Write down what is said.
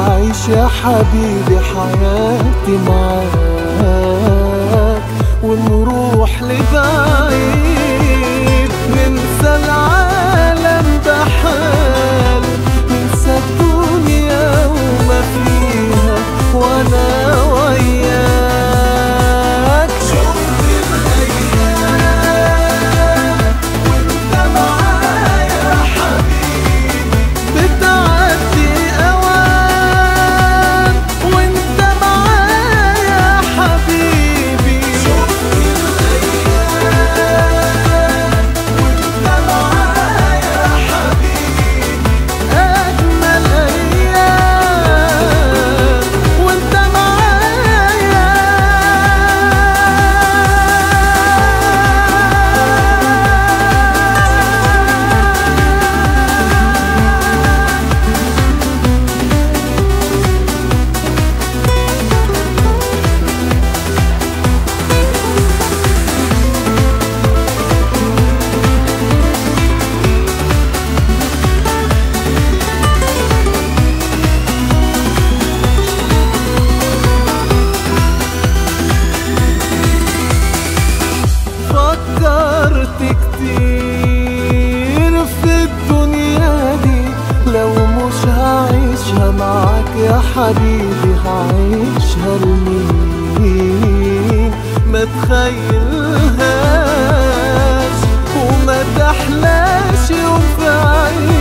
أعيش يا حبيبي حياتي معاك، ونروح لبعيد ننسى العالم بحال، ننسى الدنيا وما فيها وانا وياك. شفت الأيام وانت معايا حبيبي، بتعدي أوام وانت معايا حبيبي. شفت الأيام وانت معايا حبيبي، أجمل أيام وانت معايا. فكرت كتير في الدنيا دي، لو مش هعيشها معاك يا حبيبي هعيشها لمين؟ ما تخيلهاش وما تحلاش يوم في عيني